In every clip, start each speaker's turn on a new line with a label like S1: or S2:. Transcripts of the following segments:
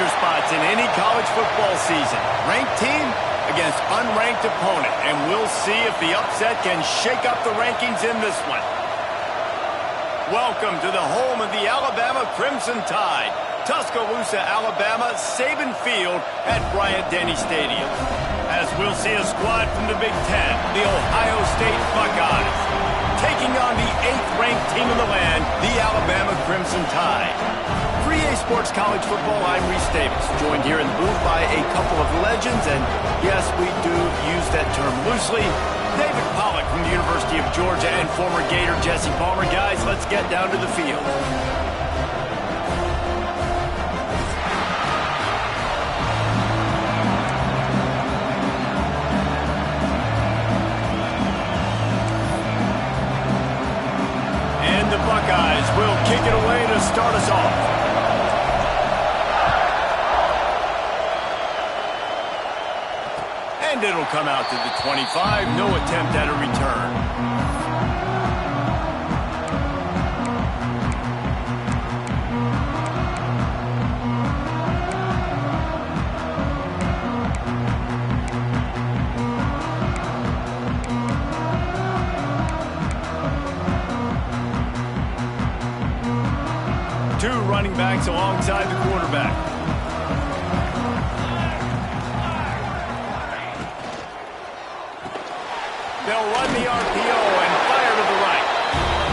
S1: roster spots in any college football season. Ranked team against unranked opponent. And we'll see if the upset can shake up the rankings in this one. Welcome to the home of the Alabama Crimson Tide. Tuscaloosa, Alabama, Saban Field at Bryant-Denny Stadium. As we'll see a squad from the Big Ten, the Ohio State Buckeyes, taking on the 8th-ranked team in the land, the Alabama Crimson Tide. For EA Sports College Football, I'm Reese Davis, joined here in the booth by a couple of legends, and yes, we do use that term loosely. David Pollack from the University of Georgia and former Gator Jesse Palmer. Guys, let's get down to the field. And the Buckeyes will kick it away to start us off. And it'll come out to the 25. No attempt at a return. Two running backs alongside the quarterback. They'll run the RPO and fire to the right.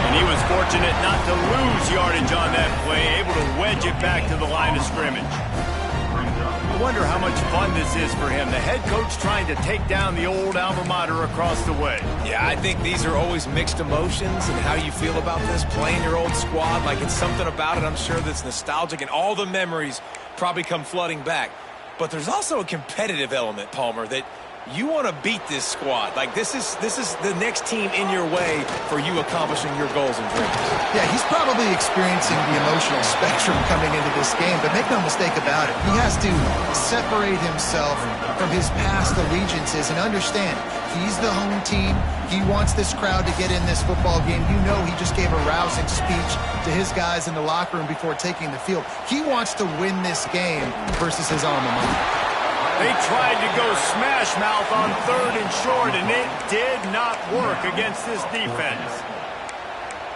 S1: And he was fortunate not to lose yardage on that play, able to wedge it back to the line of scrimmage. I wonder how much fun this is for him. The head coach trying to take down the old alma mater across the way.
S2: Yeah, I think these are always mixed emotions and how you feel about this, playing your old squad. Like, it's something about it, I'm sure, that's nostalgic, and all the memories probably come flooding back. But there's also a competitive element, Palmer, that you want to beat this squad. Like, this is the next team in your way for you accomplishing your goals and dreams.
S3: Yeah, he's probably experiencing the emotional spectrum coming into this game, but make no mistake about it, he has to separate himself from his past allegiances and understand he's the home team. He wants this crowd to get in this football game. You know, he just gave a rousing speech to his guys in the locker room before taking the field. He wants to win this game versus his alma mater.
S1: They tried to go smash mouth on 3rd and short, and it did not work against this defense.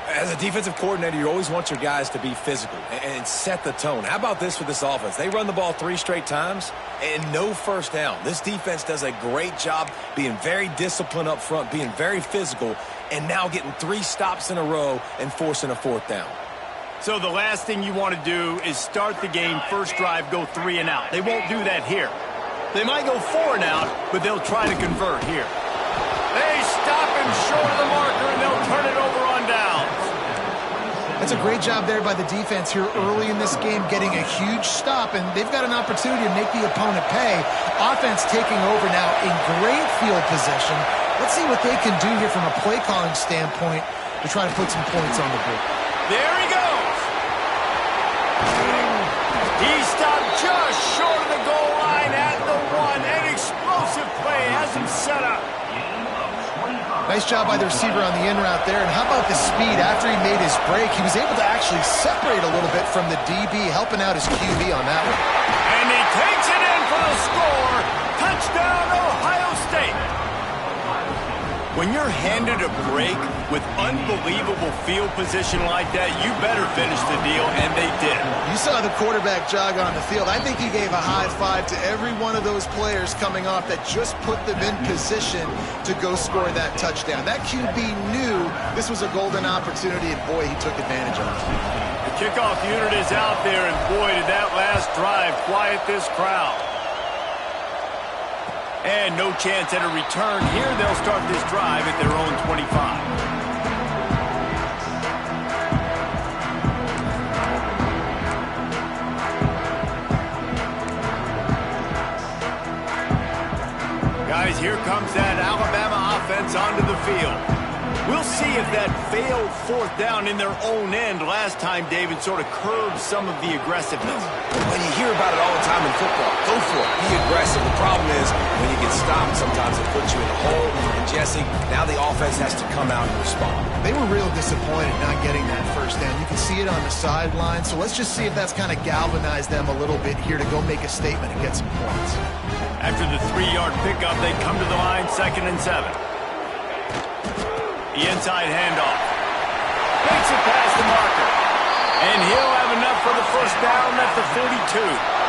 S2: As a defensive coordinator, you always want your guys to be physical and set the tone. How about this with this offense? They run the ball 3 straight times and no first down. This defense does a great job being very disciplined up front, being very physical, and now getting 3 stops in a row and forcing a 4th down.
S1: So the last thing you want to do is start the game, first drive, go 3 and out. They won't do that here. They might go 4 and out, but they'll try to convert here. They stop him short of the marker, and they'll turn it over on downs.
S3: That's a great job there by the defense here early in this game, getting a huge stop, and they've got an opportunity to make the opponent pay. Offense taking over now in great field possession. Let's see what they can do here from a play calling standpoint to try to put some points on the board.
S1: There he goes. He stopped just short of the goal line at the 1. An explosive play has him set up.
S3: Nice job by the receiver on the in route there. And how about the speed? After he made his break, he was able to actually separate a little bit from the DB, helping out his QB on that one.
S1: And he takes it in for the score. Touchdown, Ohio State. When you're handed a break with unbelievable field position like that, you better finish the deal, and they did.
S3: You saw the quarterback jog on the field. I think he gave a high five to every one of those players coming off that just put them in position to go score that touchdown. That QB knew this was a golden opportunity, and boy, he took advantage of it.
S1: The kickoff unit is out there, and boy, did that last drive quiet this crowd. And no chance at a return here. They'll start this drive at their own 25. Guys, here comes that Alabama offense onto the field. We'll see if that failed fourth down in their own end last time, David, sort of curbed some of the aggressiveness.
S2: Well, you hear about it all the time in football. Go for it. Be aggressive. The problem is when you get stopped, sometimes it puts you in a hole. And Jesse, now the offense has to come out and respond.
S3: They were real disappointed not getting that first down. You can see it on the sideline. So let's just see if that's kind of galvanized them a little bit here to go make a statement and get some points.
S1: After the 3-yard pickup, they come to the line, 2nd and 7. The inside handoff. Makes it past the marker. And he'll have enough for the first down at the 42.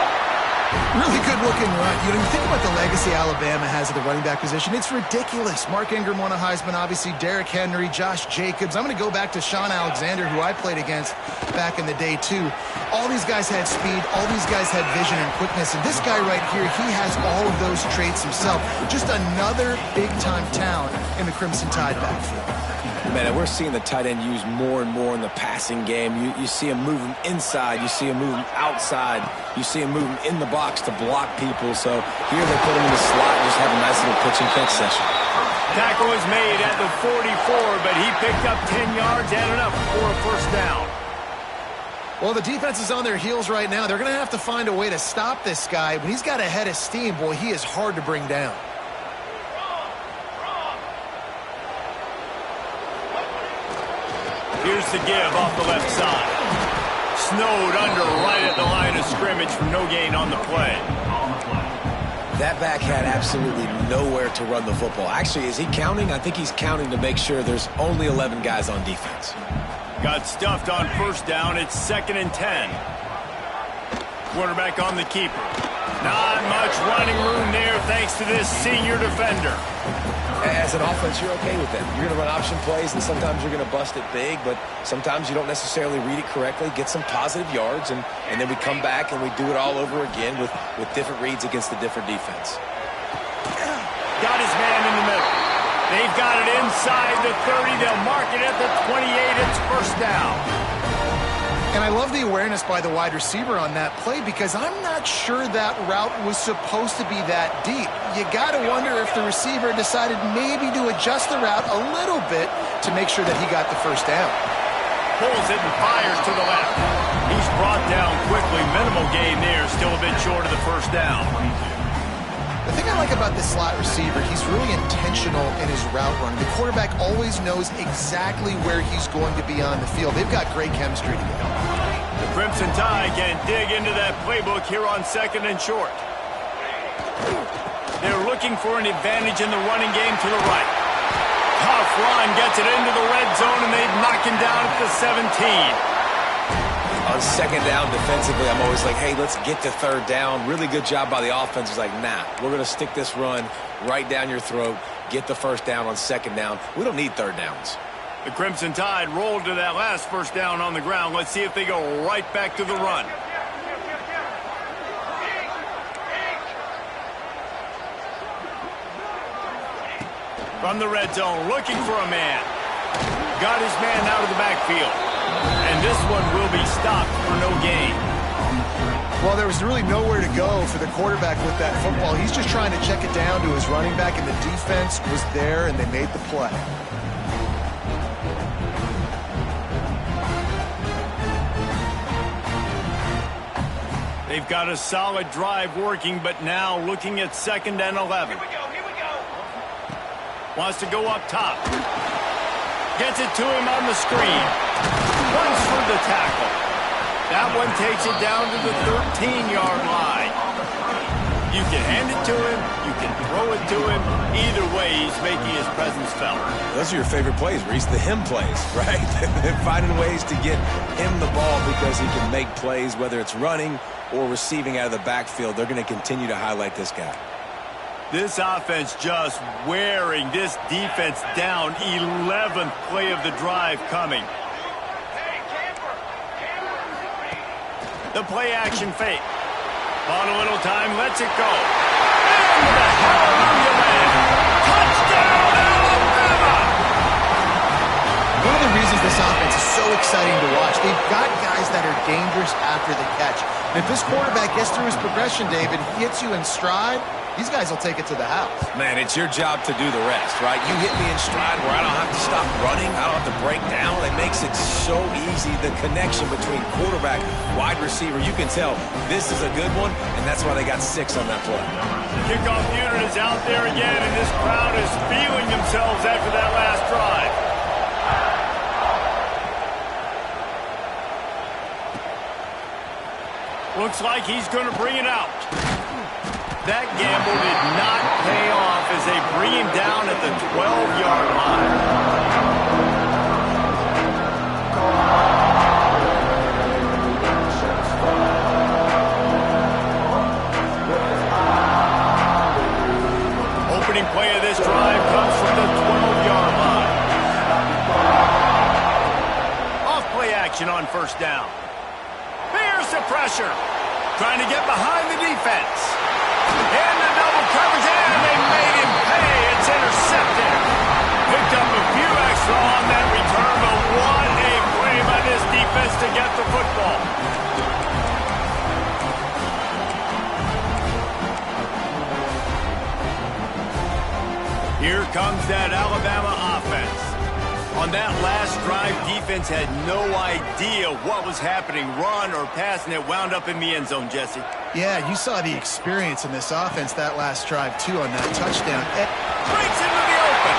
S3: Really good-looking run. You know, you think about the legacy Alabama has at the running back position. It's ridiculous. Mark Ingram won a Heisman, obviously. Derrick Henry, Josh Jacobs. I'm going to go back to Sean Alexander, who I played against back in the day, too. All these guys had speed. All these guys had vision and quickness. And this guy right here, he has all of those traits himself. Just another big-time talent in the Crimson Tide backfield.
S2: Man, we're seeing the tight end used more and more in the passing game. You see him moving inside. You see him moving outside. You see him moving in the box to block people. So here they put him in the slot and just have a nice little pitch and catch session.
S1: Tackle was made at the 44, but he picked up 10 yards and enough for a first down.
S3: Well, the defense is on their heels right now. They're going to have to find a way to stop this guy. When he's got a head of steam, boy, he is hard to bring down.
S1: Here's the give off the left side. Snowed under right at the line of scrimmage for no gain on the play.
S2: That back had absolutely nowhere to run the football. Actually, is he counting? I think he's counting to make sure there's only 11 guys on defense.
S1: Got stuffed on first down. It's 2nd and 10. Quarterback on the keeper. Not much running room there thanks to this senior defender.
S2: As an offense, you're okay with that. You're going to run option plays, and sometimes you're going to bust it big, but sometimes you don't necessarily read it correctly, get some positive yards, and then we come back and we do it all over again with different reads against the different defense.
S1: Got his man in the middle. They've got it inside the 30. They'll mark it at the 28. It's first down.
S3: And I love the awareness by the wide receiver on that play because I'm not sure that route was supposed to be that deep. You got to wonder if the receiver decided maybe to adjust the route a little bit to make sure that he got the first down.
S1: Pulls it and fires to the left. He's brought down quickly. Minimal gain there. Still a bit short of the first down.
S3: The thing I like about this slot receiver, he's really intentional in his route run. The quarterback always knows exactly where he's going to be on the field. They've got great chemistry together.
S1: The Crimson Tide can dig into that playbook here on 2nd and short. They're looking for an advantage in the running game to the right. Tough run gets it into the red zone, and they knock him down at the 17.
S2: On 2nd down defensively, I'm always like, hey, let's get to 3rd down. Really good job by the offense. It's like, nah, we're going to stick this run right down your throat, get the first down on 2nd down. We don't need 3rd downs.
S1: The Crimson Tide rolled to that last first down on the ground. Let's see if they go right back to the run. From the red zone, looking for a man. Got his man out of the backfield. And this one will be stopped for no gain.
S3: Well, there was really nowhere to go for the quarterback with that football. He's just trying to check it down to his running back, and the defense was there, and they made the play.
S1: They've got a solid drive working, but now looking at 2nd and 11. Here we go. Wants to go up top. Gets it to him on the screen. Runs for the tackle. That one takes it down to the 13-yard line. You can hand it to him. You can throw it to him. Either way, he's making his presence felt.
S2: Those are your favorite plays, Reese, the him plays, right? Finding ways to get him the ball because he can make plays, whether it's running or receiving out of the backfield. They're going to continue to highlight this guy.
S1: This offense just wearing this defense down. 11th play of the drive coming. The play action fake. On a little time, lets it go. And with a hallelujah land. Touchdown, Alabama!
S3: One of the reasons this offense is so exciting to watch, they've got guys that are dangerous after the catch. And if this quarterback gets through his progression, David, he hits you in stride, these guys will take it to the house.
S2: Man, it's your job to do the rest, right? You hit me in stride where I don't have to stop running. I don't have to break down. It makes it so easy. The connection between quarterback, wide receiver, you can tell this is a good one, and that's why they got 6 on that play.
S1: The kickoff unit is out there again, and this crowd is feeling themselves after that last drive. Looks like he's going to bring it out. That gamble did not pay off as they bring him down at the 12-yard line. Opening play of this drive comes from the 12-yard line. Off play action on first down. Here's the pressure. Trying to get behind the defense. In the double coverage, and they made him pay. It's intercepted. Picked up a few extra on that return, but what a play by this defense to get the football. Here comes that Alabama offense. On that last drive, defense had no idea what was happening, run or pass, and it wound up in the end zone, Jesse.
S3: Yeah, you saw the experience in this offense that last drive, too, on that touchdown.
S1: Breaks into the open.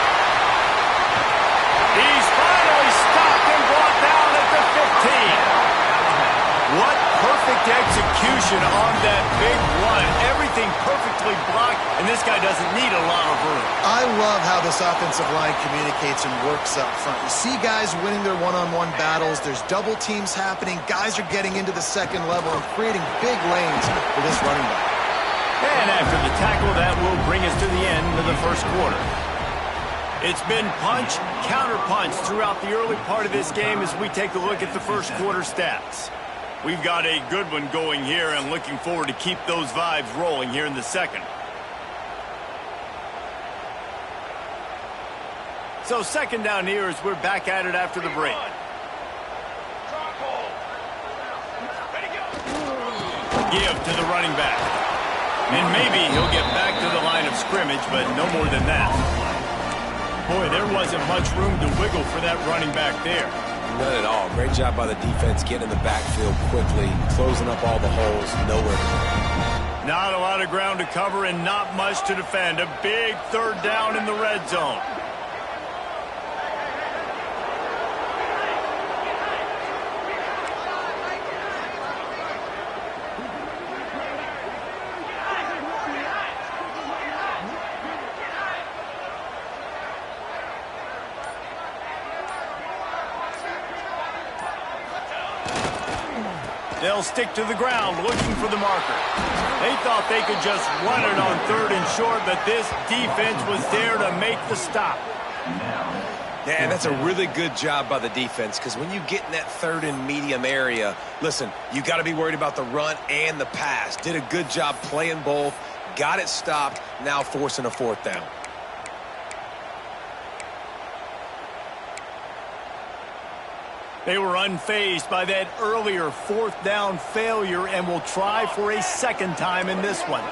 S1: He's finally stopped and brought down at the 15. What perfect execution on that big run. Everything perfectly blocked, and this guy doesn't need a lot of room.
S3: I love how this offensive line communicates and works up front. You see guys winning their one-on-one battles. There's double teams happening. Guys are getting into the second level and creating big lanes for this running back.
S1: And after the tackle, that will bring us to the end of the first quarter. It's been punch, counter punch throughout the early part of this game as we take a look at the first quarter stats. We've got a good one going here and looking forward to keep those vibes rolling here in the second. So second down here as we're back at it after the break. Give to the running back. And maybe he'll get back to the line of scrimmage, but no more than that. Boy, there wasn't much room to wiggle for that running back there.
S2: None at all. Great job by the defense getting in the backfield quickly, closing up all the holes, nowhere to go.
S1: Not a lot of ground to cover and not much to defend. A big third down in the red zone. They'll stick to the ground looking for the marker. They thought they could just run it on third and short, but this defense was there to make the stop.
S2: Yeah, that's a really good job by the defense because when you get in that third and medium area, listen, you got to be worried about the run and the pass. Did a good job playing both, got it stopped, now forcing a fourth down.
S1: They were unfazed by that earlier fourth down failure and will try for a second time in this one.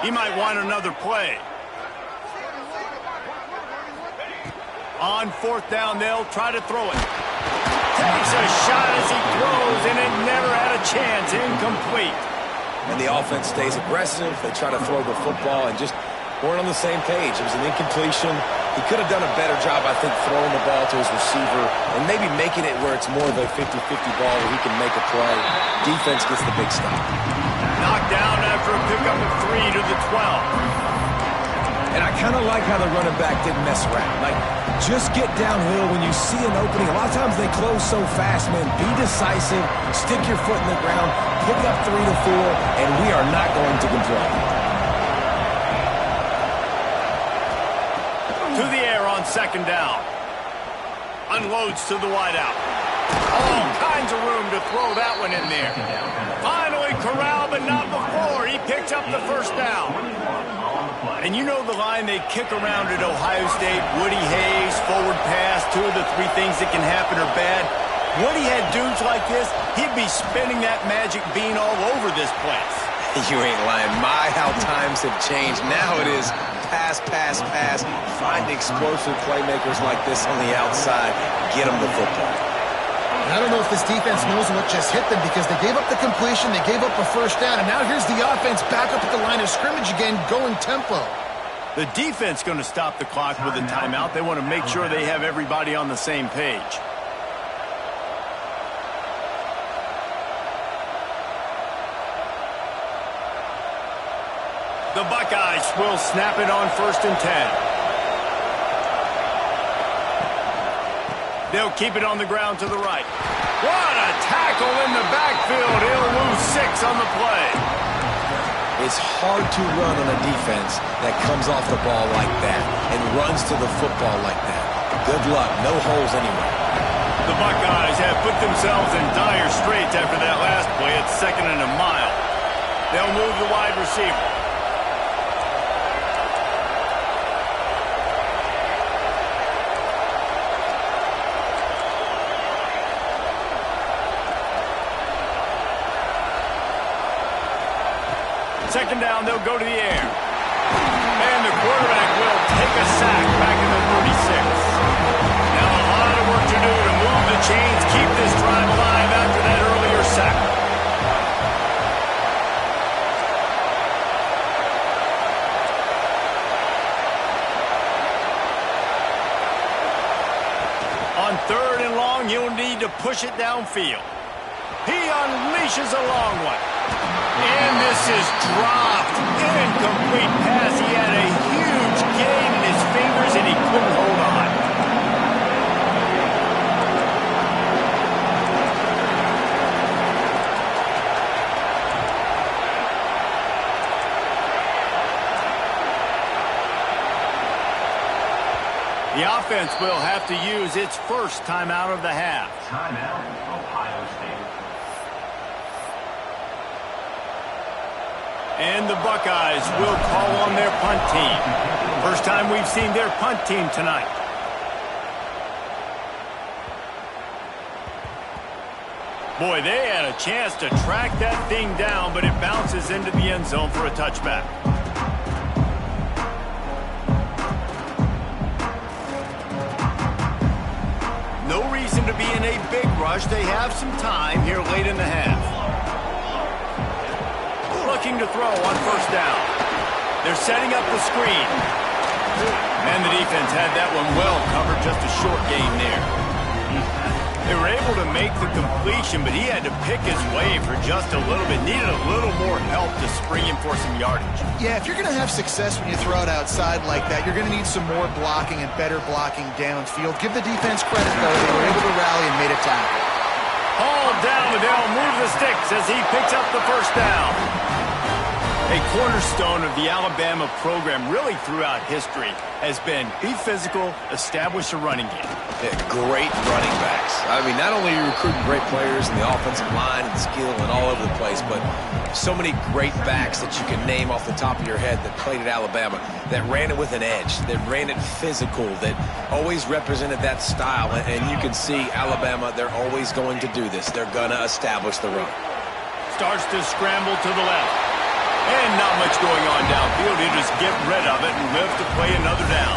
S1: He might want another play. On fourth down, they'll try to throw it. Takes a shot as he throws, and it never had a chance. Incomplete.
S2: And the offense stays aggressive. They try to throw the football and just weren't on the same page. It was an incompletion. He could have done a better job, I think, throwing the ball to his receiver and maybe making it where it's more of a 50-50 ball where he can make a play. Defense gets the big stop.
S1: Knocked down after a pickup of 3 to the 12.
S2: And I kind of like how the running back didn't mess around. Like, just get downhill when you see an opening. A lot of times they close so fast, man. Be decisive, stick your foot in the ground, pick up 3 to 4, and we are not going to complain.
S1: To the air on second down. Unloads to the wideout. All kinds of room to throw that one in there. Finally corral, but not before. He picks up the first down. And you know the line they kick around at Ohio State, Woody Hayes, forward pass, 2 of the 3 things that can happen are bad. Woody had dudes like this, he'd be spinning that magic bean all over this place.
S2: You ain't lying. My, how times have changed. Now it is pass, pass, pass. Find explosive playmakers like this on the outside. Get them the football.
S3: I don't know if this defense knows what just hit them because they gave up the completion, they gave up a first down, and now here's the offense back up at the line of scrimmage again, going tempo.
S1: The defense going to stop the clock with a timeout. They want to make sure they have everybody on the same page. The Buckeyes will snap it on 1st and 10. They'll keep it on the ground to the right. What a tackle in the backfield. He'll lose 6 on the play.
S2: It's hard to run on a defense that comes off the ball like that and runs to the football like that. Good luck. No holes anywhere.
S1: The Buckeyes have put themselves in dire straits after that last play. It's 2nd and a mile. They'll move the wide receiver. Second down, they'll go to the air. And the quarterback will take a sack back in the 36. Now a lot of work to do to move the chains, keep this drive alive after that earlier sack. On 3rd and long, you'll need to push it downfield. He unleashes a long one. And this is dropped. Incomplete pass. He had a huge gain in his fingers, and he couldn't hold on. The offense will have to use its first timeout of the half.
S4: Timeout, Ohio State.
S1: And the Buckeyes will call on their punt team. First time we've seen their punt team tonight. Boy, they had a chance to track that thing down, but it bounces into the end zone for a touchback. No reason to be in a big rush. They have some time here late in the half. Looking to throw on 1st down. They're setting up the screen. And the defense had that one well covered, just a short gain there. They were able to make the completion, but he had to pick his way for just a little bit. Needed a little more help to spring him for some yardage.
S3: Yeah, if you're going to have success when you throw it outside like that, you're going to need some more blocking and better blocking downfield. Give the defense credit, though. They were able to rally and made a tackle.
S1: Hauled down, and they'll move the sticks as he picks up the first down. A cornerstone of the Alabama program really throughout history has been be physical, establish a running game.
S2: Yeah, great running backs. I mean, not only are you recruiting great players in the offensive line and skill and all over the place, but so many great backs that you can name off the top of your head that played at Alabama, that ran it with an edge, that ran it physical, that always represented that style. And you can see Alabama, they're always going to do this. They're going to establish the run.
S1: Starts to scramble to the left. And not much going on downfield. He'll just get rid of it and live to play another down.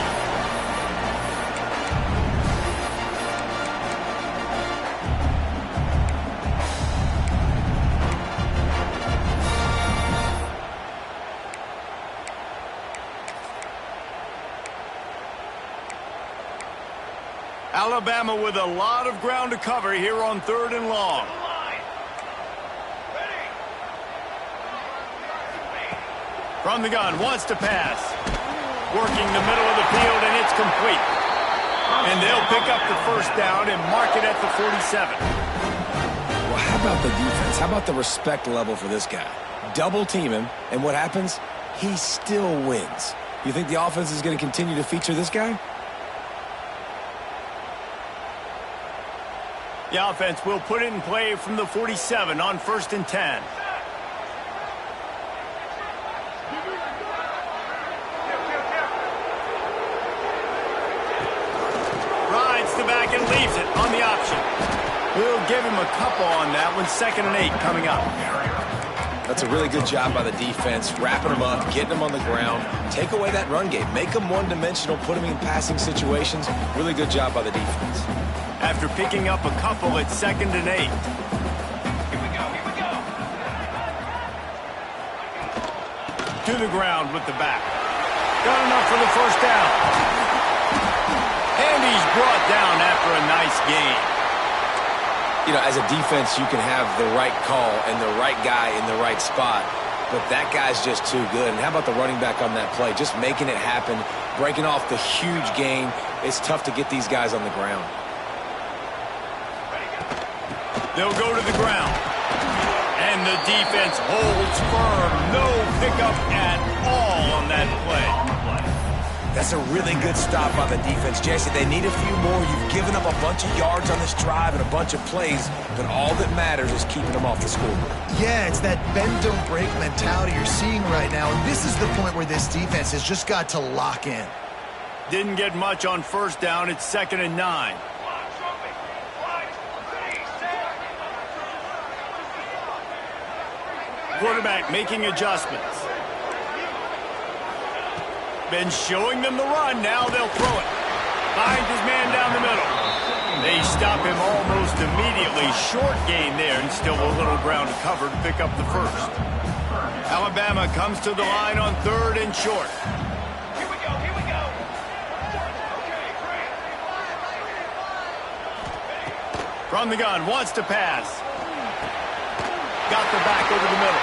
S1: Alabama with a lot of ground to cover here on 3rd and long. From the gun, wants to pass. Working the middle of the field, and it's complete. And they'll pick up the first down and mark it at the 47.
S2: Well, how about the defense? How about the respect level for this guy? Double team him, and what happens? He still wins. You think the offense is going to continue to feature this guy?
S1: The offense will put it in play from the 47 on 1st and 10. the back and leaves it on the option. We'll give him a couple on that one. 2nd and 8 coming up.
S2: That's a really good job by the defense, wrapping them up, getting them on the ground, take away that run game, make them one-dimensional, put them in passing situations. Really good job by the defense.
S1: After picking up a couple, it's 2nd and 8.
S4: Here we go.
S1: To the ground with the back. Got enough for the first down. And he's brought down after a nice gain.
S2: You know, as a defense, you can have the right call and the right guy in the right spot, but that guy's just too good. And how about the running back on that play? Just making it happen, breaking off the huge gain. It's tough to get these guys on the ground.
S1: They'll go to the ground. And the defense holds firm. No pickup at all on that play.
S2: That's a really good stop by the defense, Jesse. They need a few more. You've given up a bunch of yards on this drive and a bunch of plays, but all that matters is keeping them off the scoreboard.
S3: Yeah, it's that bend don't break mentality you're seeing right now, and this is the point where this defense has just got to lock in.
S1: Didn't get much on first down. It's 2nd and 9. Quarterback making adjustments. Been showing them the run. Now they'll throw it. Finds his man down the middle. They stop him almost immediately. Short gain there, and still a little ground to cover to pick up the first. Alabama comes to the line on 3rd and short.
S4: Here we go.
S1: From the gun, wants to pass. Got the back over the middle.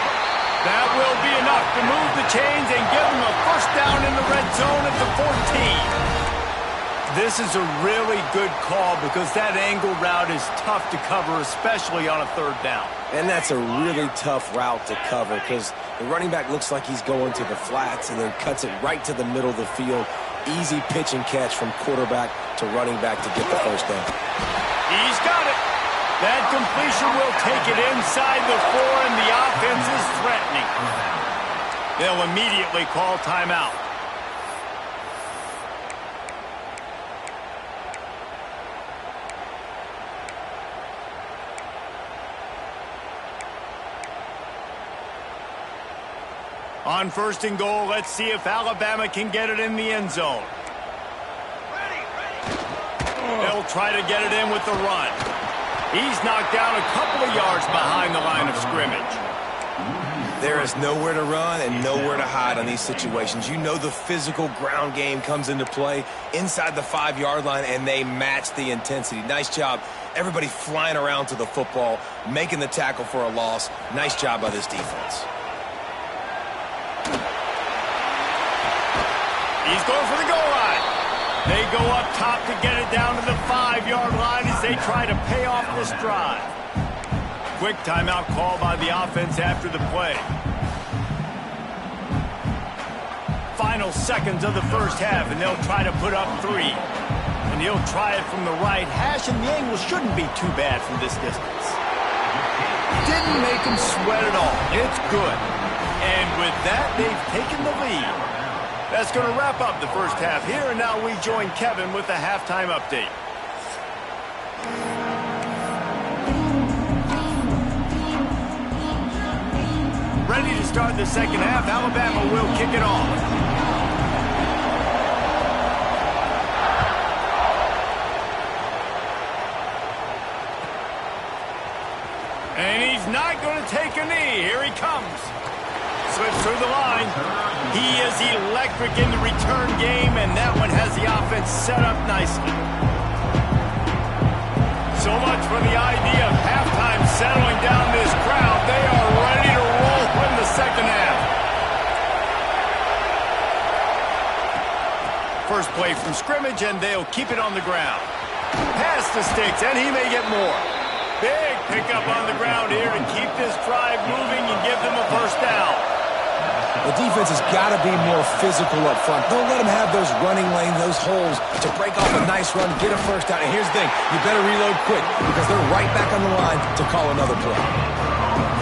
S1: That will be enough to move the chains and give them a first down in the red zone at the 14. This is a really good call because that angle route is tough to cover, especially on a 3rd down.
S2: And that's a really tough route to cover because the running back looks like he's going to the flats and then cuts it right to the middle of the field. Easy pitch and catch from quarterback to running back to get the first down.
S1: He's got it. That completion will take it inside the 4, and the offense is threatening. They'll immediately call timeout. On 1st and goal, let's see if Alabama can get it in the end zone. They'll try to get it in with the run. He's knocked down a couple of yards behind the line of scrimmage.
S2: There is nowhere to run and nowhere to hide on these situations. You know the physical ground game comes into play inside the 5-yard line, and they match the intensity. Nice job. Everybody flying around to the football, making the tackle for a loss. Nice job by this defense.
S1: He's going for the goal line. They go up top to get it down to the 5-yard line as they try to pay off this drive. Quick timeout call by the offense after the play. Final seconds of the first half, and they'll try to put up 3. And he'll try it from the right hash, and the angle shouldn't be too bad from this distance. Didn't make him sweat at all. It's good. And with that, they've taken the lead. That's going to wrap up the first half here, and now we join Kevin with the halftime update. Ready to start the second half. Alabama will kick it off. And he's not going to take a knee. Here he comes. Slips through the line. He is electric in the return game, and that one has the offense set up nicely. So much for the idea of halftime settling down this crowd. They are ready to roll in the second half. First play from scrimmage, and they'll keep it on the ground. Pass the sticks, and he may get more. Big pickup on the ground here to keep this drive moving and give them a first down.
S2: The defense has got to be more physical up front. Don't let them have those running lanes, those holes to break off a nice run, get a first down. And here's the thing, you better reload quick because they're right back on the line to call another play.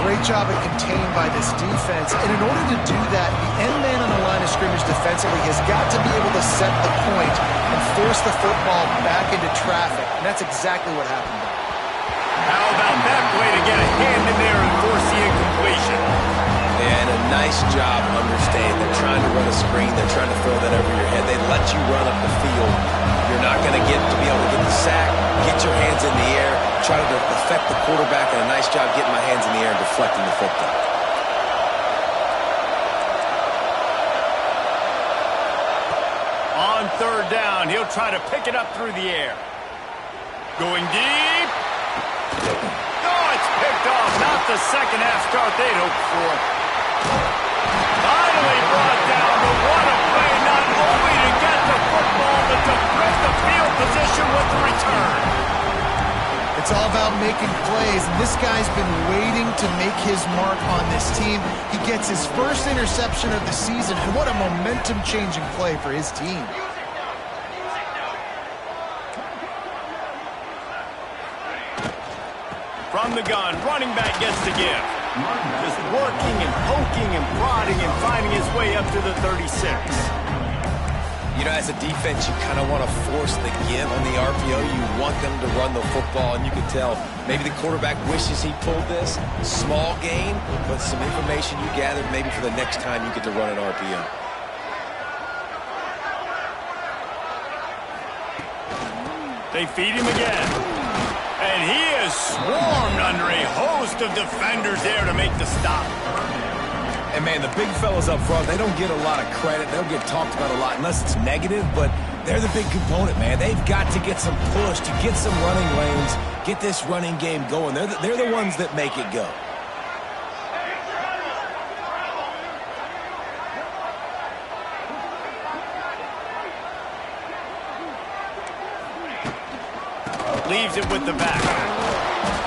S3: great job at containing by this defense. And in order to do that, the end man on the line of scrimmage defensively has got to be able to set the point and force the football back into traffic. And that's exactly what happened there.
S1: How about that play to get a hand in there and force the incompletion?
S2: And a nice job understanding. They're trying to run a screen. They're trying to throw that over your head. They let you run up the field. You're not going to be able to get the sack, get your hands in the air, try to affect the quarterback, and a nice job getting my hands in the air and deflecting the football.
S1: On third down, he'll try to pick it up through the air. Going deep. Oh, it's picked off. Not the second half start they'd hoped for. Finally brought down, but what a play, not only to get the football, but to flip the field position with the return.
S3: It's all about making plays, and this guy's been waiting to make his mark on this team. He gets his first interception of the season, and what a momentum-changing play for his team.
S1: From the gun, running back gets the give. Just working and poking and prodding and finding his way up to the 36.
S2: You know, as a defense, you kind of want to force the give on the RPO. You want them to run the football, and you can tell maybe the quarterback wishes he pulled this. Small gain, but some information you gathered maybe for the next time you get to run an RPO.
S1: They feed him again. And he is swarmed under a host of defenders there to make the stop.
S2: And, man, the big fellas up front, they don't get a lot of credit. They don't get talked about a lot unless it's negative, but they're the big component, man. They've got to get some push, to get some running lanes, get this running game going. They're the ones that make it go.
S1: Leaves it with the back.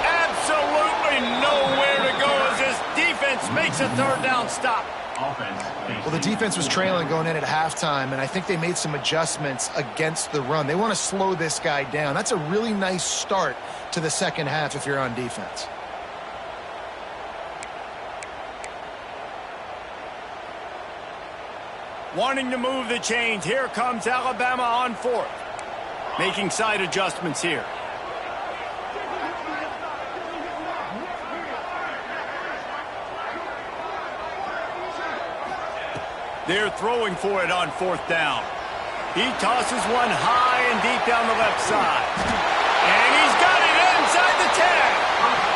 S1: Absolutely nowhere to go as this defense makes a third down stop.
S3: Well, the defense was trailing going in at halftime, and I think they made some adjustments against the run. They want to slow this guy down. That's a really nice start to the second half if you're on defense.
S1: Wanting to move the chains. Here comes Alabama on fourth. Making side adjustments here. They're throwing for it on fourth down. He tosses one high and deep down the left side. And he's got it inside the 10.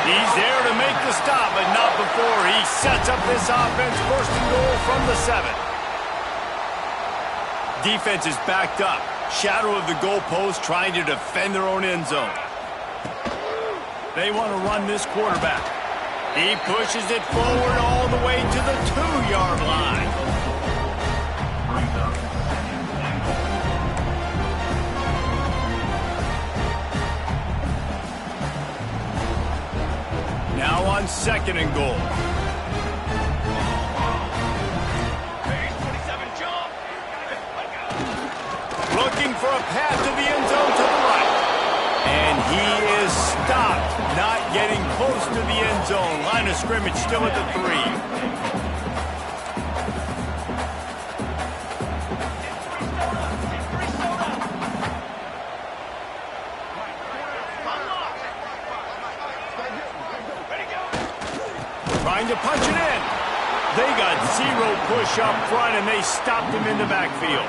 S1: He's there to make the stop, but not before he sets up this offense. First and goal from the 7. Defense is backed up. Shadow of the goalpost, trying to defend their own end zone. They want to run this quarterback. He pushes it forward all the way to the 2-yard line. Now on second and goal. Looking for a path to the end zone to the right. And he is stopped, not getting close to the end zone. Line of scrimmage still at the 3. Trying to punch it in. They got zero push up front, and they stopped him in the backfield.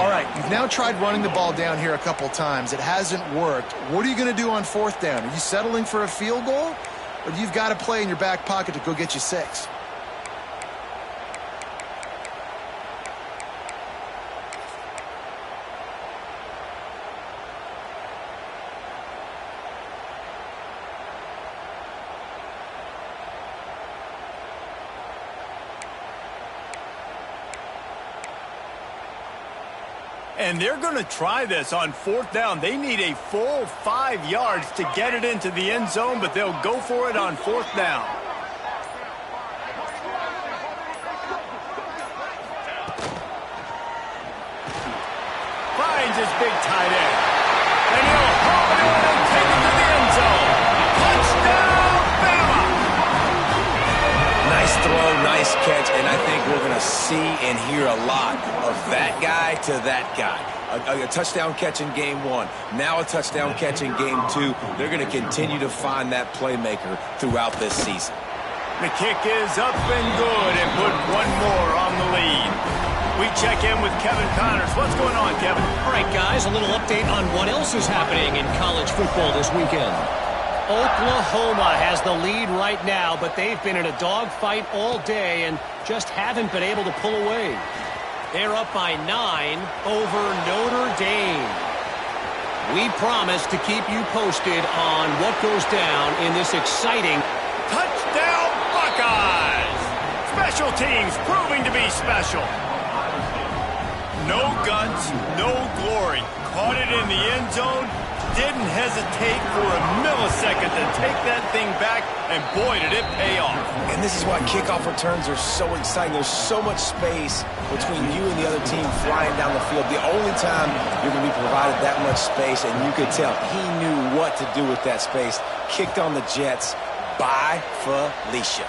S3: All right, you've now tried running the ball down here a couple times. It hasn't worked. What are you going to do on fourth down? Are you settling for a field goal? Or do you've got a play in your back pocket to go get you 6?
S1: And they're going to try this on fourth down. They need a full 5 yards to get it into the end zone, but they'll go for it on fourth down. Finds his big tight end. And he'll haul it in and take it to the end zone. Touchdown, Bama!
S2: catch, and I think we're going to see and hear a lot of that guy to that guy. A touchdown catch in game 1, now a touchdown catch in game 2. They're going to continue to find that playmaker throughout this season.
S1: The kick is up and good, and put one more on the lead. We check in with Kevin Connors. What's going on, Kevin?
S5: All right, guys, a little update on what else is happening in college football this weekend. Oklahoma has the lead right now, but they've been in a dogfight all day and just haven't been able to pull away. They're up by 9 over Notre Dame. We promise to keep you posted on what goes down in this exciting
S1: Touchdown, Buckeyes! Special teams proving to be special. No guts, no glory. Caught it in the end zone. Didn't hesitate for a millisecond to take that thing back, and boy, did it pay off.
S2: And this is why kickoff returns are so exciting. There's so much space between you and the other team flying down the field. The only time you're going to be provided that much space, and you could tell he knew what to do with that space. Kicked on the Jets. By Felicia.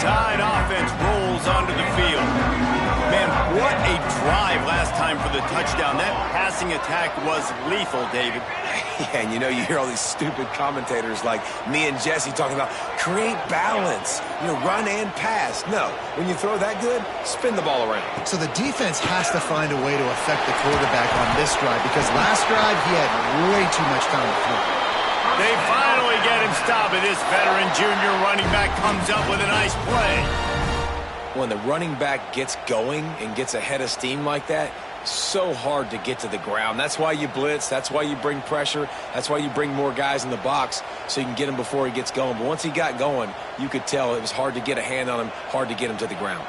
S1: Tide offense rolls onto the field. Man, what a drive last time for the touchdown. That passing attack was lethal, David.
S2: Yeah, and you know, you hear all these stupid commentators like me and Jesse talking about create balance, run and pass. No, when you throw that good, spin the ball around.
S3: So the defense has to find a way to affect the quarterback on this drive, because last drive he had way too much time to throw.
S1: They finally get him stopped, and this veteran junior running back comes up with a nice play.
S2: When the running back gets going and gets ahead of steam like that, so hard to get to the ground. That's why you blitz. That's why you bring pressure. That's why you bring more guys in the box so you can get him before he gets going. But once he got going, you could tell it was hard to get a hand on him, hard to get him to the ground.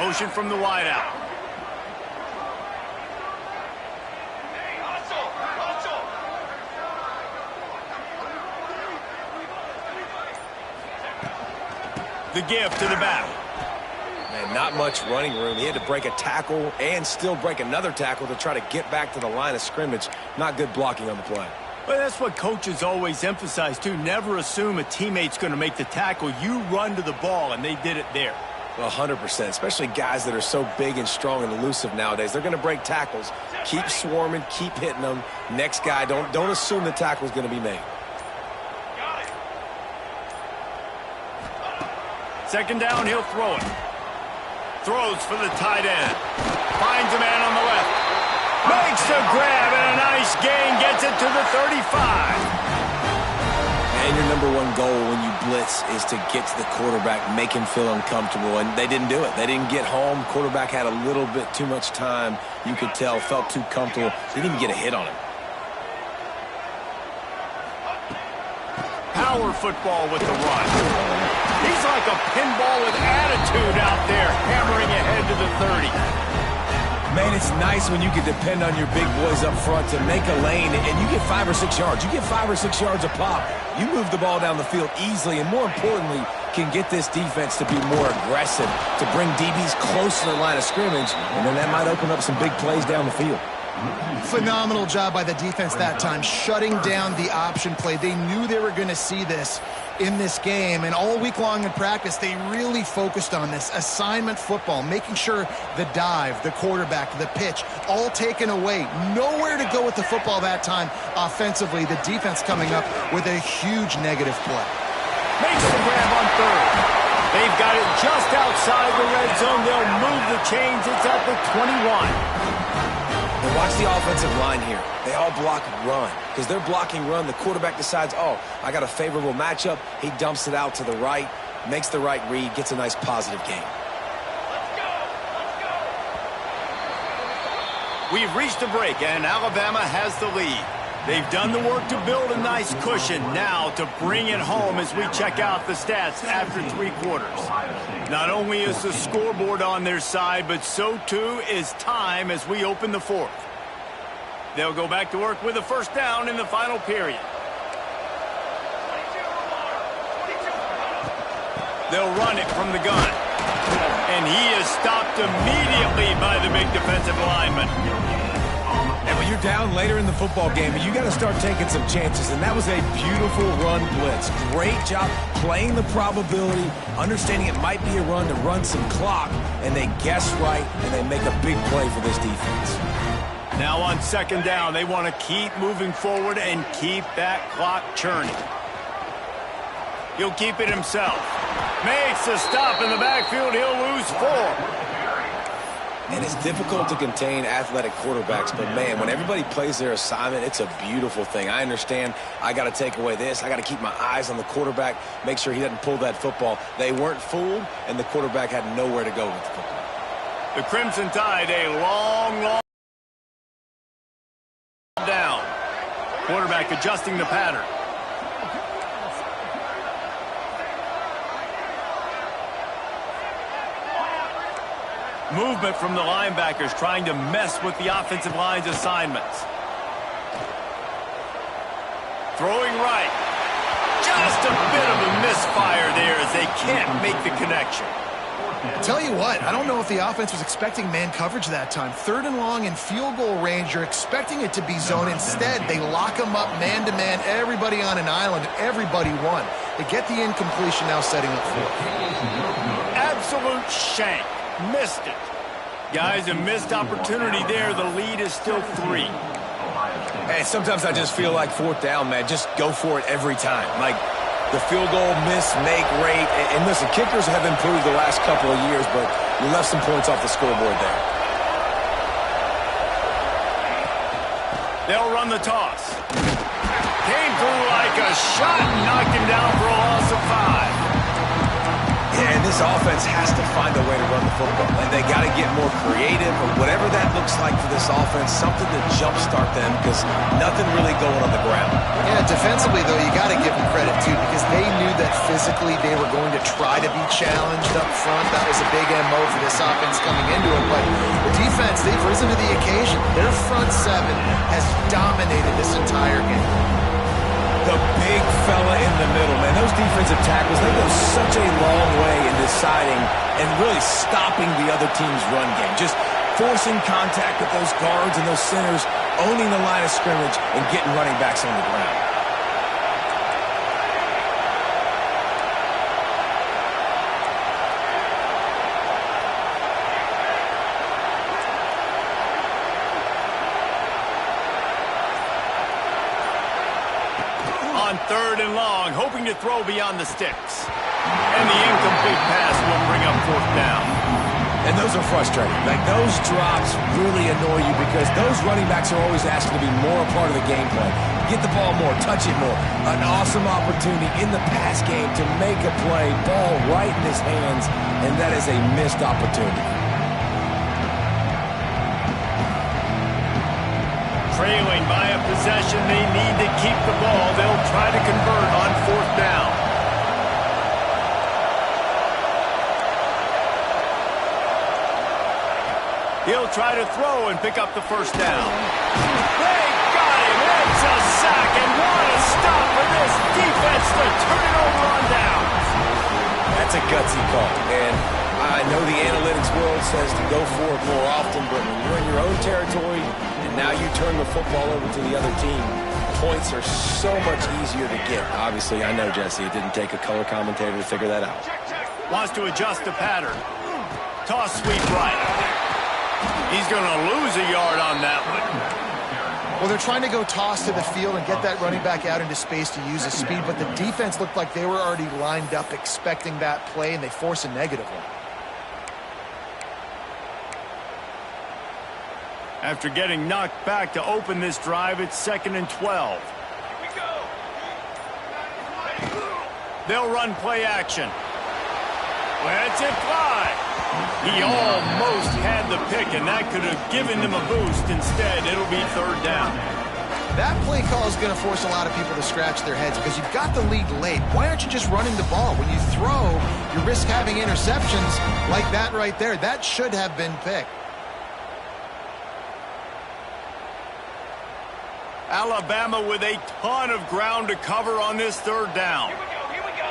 S1: Motion from the wideout. The give to the back.
S2: Man, not much running room. He had to break a tackle and still break another tackle to try to get back to the line of scrimmage. Not good blocking on the play.
S1: Well, that's what coaches always emphasize, too. Never assume a teammate's going to make the tackle. You run to the ball, and they did it there.
S2: Well, 100%, especially guys that are so big and strong and elusive nowadays. They're going to break tackles. Keep swarming, keep hitting them. Next guy, don't assume the tackle's going to be made.
S1: Second down, he'll throw it. Throws for the tight end. Finds a man on the left. Makes the grab, and a nice gain. Gets it to the 35.
S2: And your number one goal when you blitz is to get to the quarterback, make him feel uncomfortable. And they didn't do it. They didn't get home. Quarterback had a little bit too much time. You could tell, felt too comfortable. Didn't even get a hit on him.
S1: Power football with the run. He's like a pinball with attitude out there, hammering ahead to the 30.
S2: Man, it's nice when you can depend on your big boys up front to make a lane, and you get 5 or 6 yards. You get 5 or 6 yards a pop. You move the ball down the field easily, and more importantly, can get this defense to be more aggressive, to bring DBs close to the line of scrimmage, and then that might open up some big plays down the field.
S3: Phenomenal job by the defense that time, shutting down the option play. They knew they were going to see this in this game, and all week long in practice, they really focused on this assignment football, making sure the dive, the quarterback, the pitch, all taken away. Nowhere to go with the football that time offensively. The defense coming up with a huge negative play.
S1: Makes the grab on third. They've got it just outside the red zone. They'll move the chains. It's at the 21.
S2: And watch the offensive line here. They all block run. Because they're blocking run, the quarterback decides, oh, I got a favorable matchup. He dumps it out to the right, makes the right read, gets a nice positive gain.
S1: We've reached a break, and Alabama has the lead. They've done the work to build a nice cushion. Now to bring it home as we check out the stats after 3 quarters. Not only is the scoreboard on their side, but so too is time as we open the 4th. They'll go back to work with a first down in the final period. They'll run it from the gun. And he is stopped immediately by the big defensive lineman.
S2: And when you're down later in the football game, you got to start taking some chances. And that was a beautiful run blitz. Great job playing the probability, understanding it might be a run to run some clock, and they guess right, and they make a big play for this defense.
S1: Now on second down, they want to keep moving forward and keep that clock churning. He'll keep it himself. Makes a stop in the backfield. He'll lose 4.
S2: And it's difficult to contain athletic quarterbacks, but, man, when everybody plays their assignment, it's a beautiful thing. I understand I got to take away this. I got to keep my eyes on the quarterback, make sure he doesn't pull that football. They weren't fooled, and the quarterback had nowhere to go with the football.
S1: The Crimson Tide, a long down. Quarterback adjusting the pattern. Movement from the linebackers trying to mess with the offensive line's assignments. Throwing right. Just a bit of a misfire there as they can't make the connection.
S3: Tell you what, I don't know if the offense was expecting man coverage that time. 3rd and long in field goal range, you're expecting it to be zone. Instead, they lock them up man-to-man, everybody on an island, and everybody won. They get the incompletion now setting up 4th.
S1: Absolute shank. Missed it. Guys, a missed opportunity there. The lead is still 3.
S2: Hey, sometimes I just feel like 4th down, man. Just go for it every time. Like the field goal miss, make rate. And listen, kickers have improved the last couple of years, but you left some points off the scoreboard there.
S1: They'll run the toss. Came through like a shot and knocked him down for a loss of 5.
S2: Yeah, and this offense has to find a way to run the football. And they got to get more creative or whatever that looks like for this offense, something to jumpstart them because nothing really going on the ground.
S3: Yeah, defensively, though, you got to give them credit, too, because they knew that physically they were going to try to be challenged up front. That was a big MO for this offense coming into it. But the defense, they've risen to the occasion. Their front 7 has dominated this entire game.
S2: The big fella in the middle, man. Those defensive tackles, they go such a long way in deciding and really stopping the other team's run game. Just forcing contact with those guards and those centers, owning the line of scrimmage, and getting running backs on the ground.
S1: On 3rd and long, hoping to throw beyond the sticks. And the incomplete pass will bring up 4th down.
S2: And those are frustrating. Like, those drops really annoy you because those running backs are always asking to be more a part of the game plan. Get the ball more, touch it more. An awesome opportunity in the pass game to make a play, ball right in his hands, and that is a missed opportunity.
S1: Trailing by a possession, they need to keep the ball. They'll try to convert on 4th down. He'll try to throw and pick up the 1st down. They got him. It's a sack, and what a stop for this defense to turn it over on downs.
S2: That's a gutsy call, and I know the analytics world says to go for it more often, but when you're in your own territory and now you turn the football over to the other team, points are so much easier to get. Obviously, I know, Jesse, it didn't take a color commentator to figure that out.
S1: Wants to adjust the pattern. Toss sweep right. He's going to lose a yard on that one.
S3: Well, they're trying to go toss to the field and get that running back out into space to use his speed, but the defense looked like they were already lined up expecting that play, and they force a negative one.
S1: After getting knocked back to open this drive, it's 2nd and 12.
S4: Here we go.
S1: They'll run play action. Lets it fly. He almost had the pick, and that could have given them a boost. Instead, it'll be 3rd down.
S3: That play call is going to force a lot of people to scratch their heads because you've got the lead late. Why aren't you just running the ball? When you throw, you risk having interceptions like that right there. That should have been picked.
S1: Alabama with a ton of ground to cover on this 3rd down.
S4: Here we go.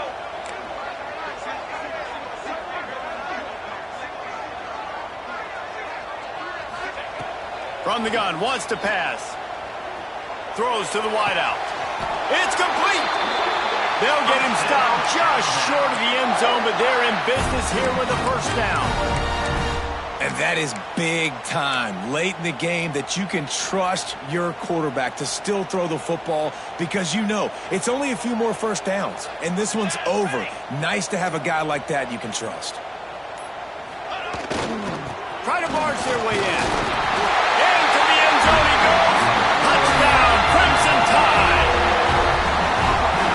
S1: From the gun, wants to pass. Throws to the wideout. It's complete. They'll get him stopped just short of the end zone, but they're in business here with a first down.
S2: And that is big time, late in the game, that you can trust your quarterback to still throw the football because you know it's only a few more first downs, and this one's over. Nice to have a guy like that you can trust.
S1: Try to barge their way in. Into the end zone he goes. Touchdown, Crimson Tide.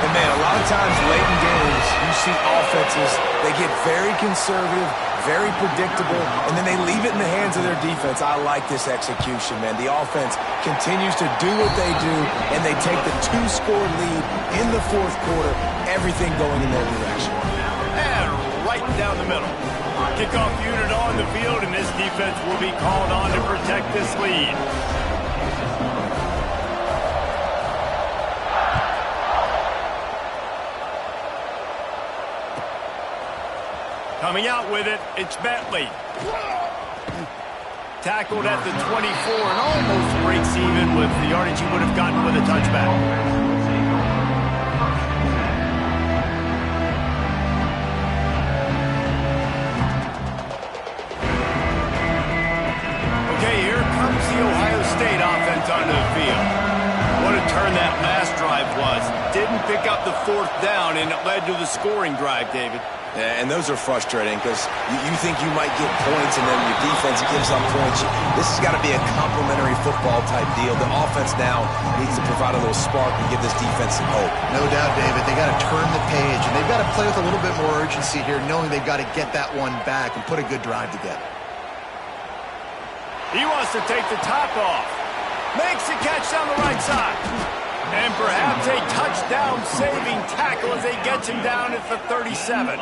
S2: And, man, a lot of times late in games, you see offenses, they get very conservative, very predictable, and then they leave it in the hands of their defense. I like this execution, man. The offense continues to do what they do, and they take the 2-score lead in the fourth quarter, everything going in their direction.
S1: And right down the middle. Kickoff unit on the field, and this defense will be called on to protect this lead. Coming out with it, it's Bentley. Tackled at the 24 and almost breaks even with the yardage he would have gotten with a touchback. The Ohio State offense onto the field. What a turn that last drive was. Didn't pick up the fourth down, and it led to the scoring drive, David.
S2: Yeah, and those are frustrating because you think you might get points and then your defense gives up points. This has got to be a complementary football type deal. The offense now needs to provide a little spark and give this defense some hope.
S3: No doubt, David. They got to turn the page, and they've got to play with a little bit more urgency here, knowing they've got to get that one back and put a good drive together.
S1: He wants to take the top off. Makes the catch down the right side. And perhaps a touchdown-saving tackle as they get him down at the 37.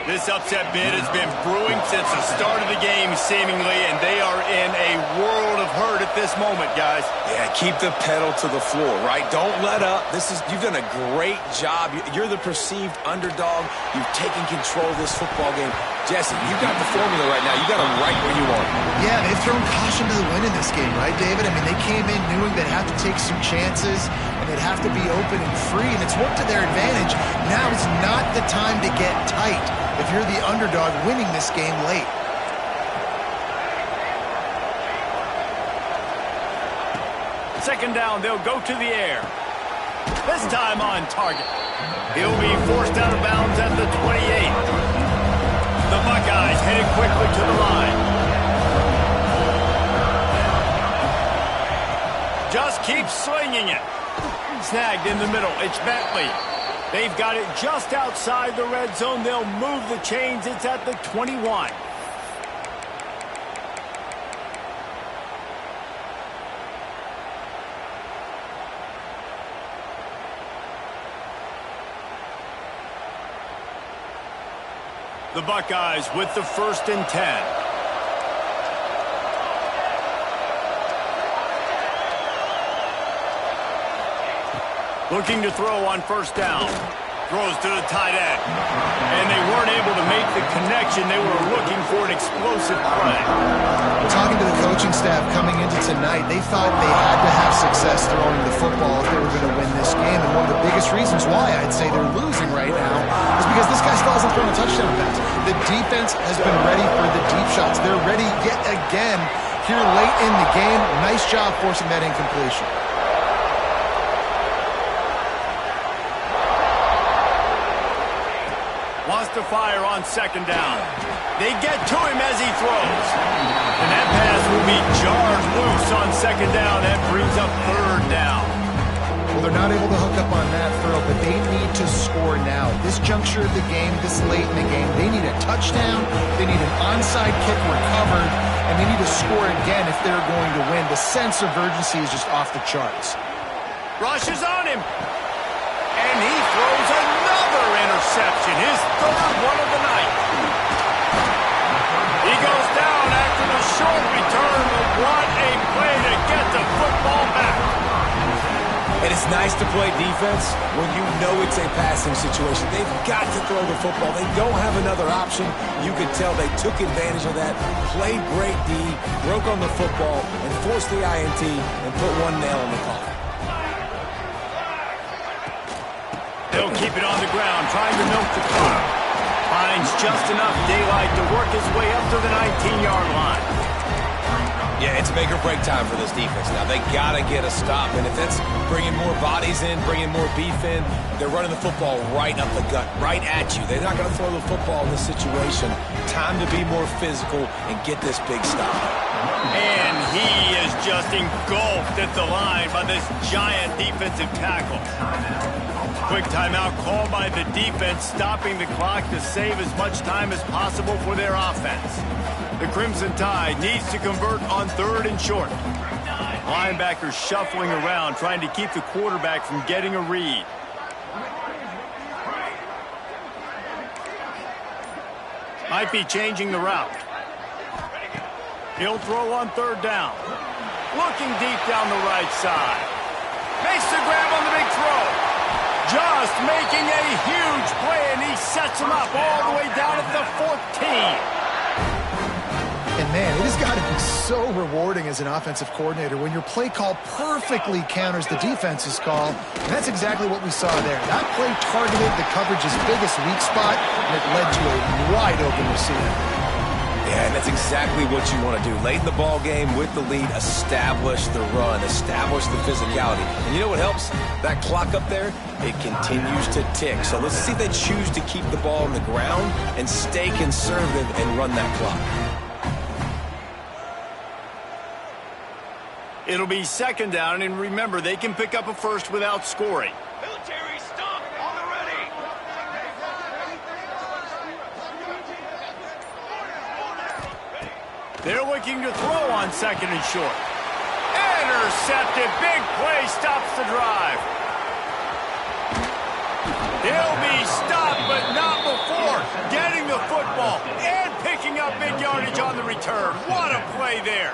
S1: This upset bid has been brewing since the start of the game, seemingly, and they are in a world of hurt at this moment, guys.
S2: Yeah, keep the pedal to the floor, right? Don't let up. You've done a great job. You're the perceived underdog. You've taken control of this football game. Jesse, you got the formula right now. You got them right where you want them.
S3: Yeah, they've thrown caution to the wind in this game, right, David? I mean, they came in knowing they'd have to take some chances, and they'd have to be open and free, and it's worked to their advantage. Now is not the time to get tight if you're the underdog winning this game late.
S1: Second down, they'll go to the air. This time on target. He'll be forced out of bounds at the 28. The Buckeyes headed quickly to the line. Just keep swinging it. Snagged in the middle. It's Bentley. They've got it just outside the red zone. They'll move the chains. It's at the 21. The Buckeyes with the 1st and 10. Looking to throw on first down. Throws to the tight end. And they weren't able to make the connection. They were looking for an explosive play.
S3: Talking to the coaching staff coming into tonight, they thought they had to have success throwing the football if they were going to win this game. And one of the biggest reasons why I'd say they're losing right now is because this guy still hasn't thrown a touchdown pass. The defense has been ready for the deep shots. They're ready yet again here late in the game. Nice job forcing that incompletion.
S1: Wants to fire on second down. They get to him as he throws. And that pass will be jarred loose on second down. That brings up third down.
S3: Well, they're not able to hook up on that throw, but they need to score now. This juncture of the game, this late in the game, they need a touchdown, they need an onside kick recovered, and they need to score again if they're going to win. The sense of urgency is just off the charts.
S1: Rushes on him. And he throws another interception, his third one of the night. He goes down after the short return, but what a play to get the football back.
S2: And it's nice to play defense when you know it's a passing situation. They've got to throw the football. They don't have another option. You can tell they took advantage of that, played great D, broke on the football, and forced the INT and put one nail in the coffin.
S1: They'll keep it on the ground, trying to milk the clock. Finds just enough daylight to work his way up to the 19-yard line.
S2: Yeah, it's make or break time for this defense now. They got to get a stop, and if that's bringing more bodies in, bringing more beef in, they're running the football right up the gut, right at you. They're not going to throw the football in this situation. Time to be more physical and get this big stop.
S1: And he is just engulfed at the line by this giant defensive tackle. Quick timeout called by the defense, stopping the clock to save as much time as possible for their offense. The Crimson Tide needs to convert on 3rd and short. Linebackers shuffling around, trying to keep the quarterback from getting a read. Might be changing the route. He'll throw on 3rd down. Looking deep down the right side. Makes the grab on the big throw. Just making a huge play, and he sets him up all the way down at the 14.
S3: And man, it has got to be so rewarding as an offensive coordinator when your play call perfectly counters the defense's call. And that's exactly what we saw there. That play targeted the coverage's biggest weak spot, and it led to a wide open receiver.
S2: Yeah, and that's exactly what you want to do. Late in the ball game with the lead, establish the run, establish the physicality. And you know what helps? That clock up there, it continues to tick. So let's see if they choose to keep the ball on the ground and stay conservative and run that clock.
S1: It'll be 2nd down, and remember, they can pick up a first without scoring.
S4: Military stop on the ready.
S1: They're looking to throw on 2nd and short. Intercepted. Big play stops the drive. They'll be stopped, but not before getting the football and picking up big yardage on the return. What a play there.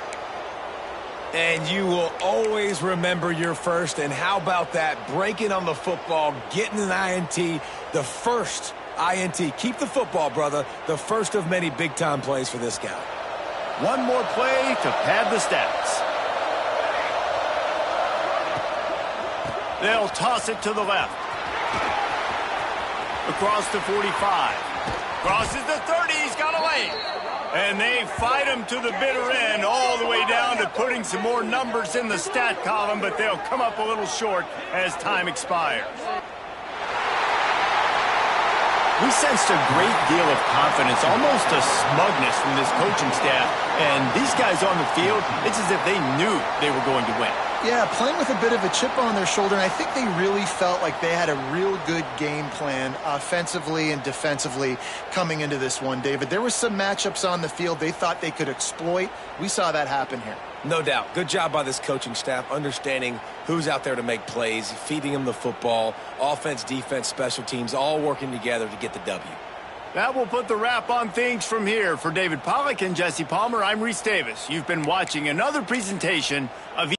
S2: And you will always remember your first. And how about that? Breaking on the football, getting an INT, the first INT. Keep the football, brother. The first of many big-time plays for this guy.
S1: One more play to pad the stats. They'll toss it to the left. Across the 45. Crosses the 30. He's got a lane. And they fight him to the bitter end, all the way down to putting some more numbers in the stat column, but they'll come up a little short as time expires. We sensed a great deal of confidence, almost a smugness from this coaching staff. And these guys on the field, it's as if they knew they were going to win.
S3: Yeah, playing with a bit of a chip on their shoulder, and I think they really felt like they had a real good game plan offensively and defensively coming into this one, David. There were some matchups on the field they thought they could exploit. We saw that happen here.
S2: No doubt. Good job by this coaching staff, understanding who's out there to make plays, feeding them the football, offense, defense, special teams, all working together to get the W.
S1: That will put the wrap on things from here. For David Pollack and Jesse Palmer, I'm Reese Davis. You've been watching another presentation of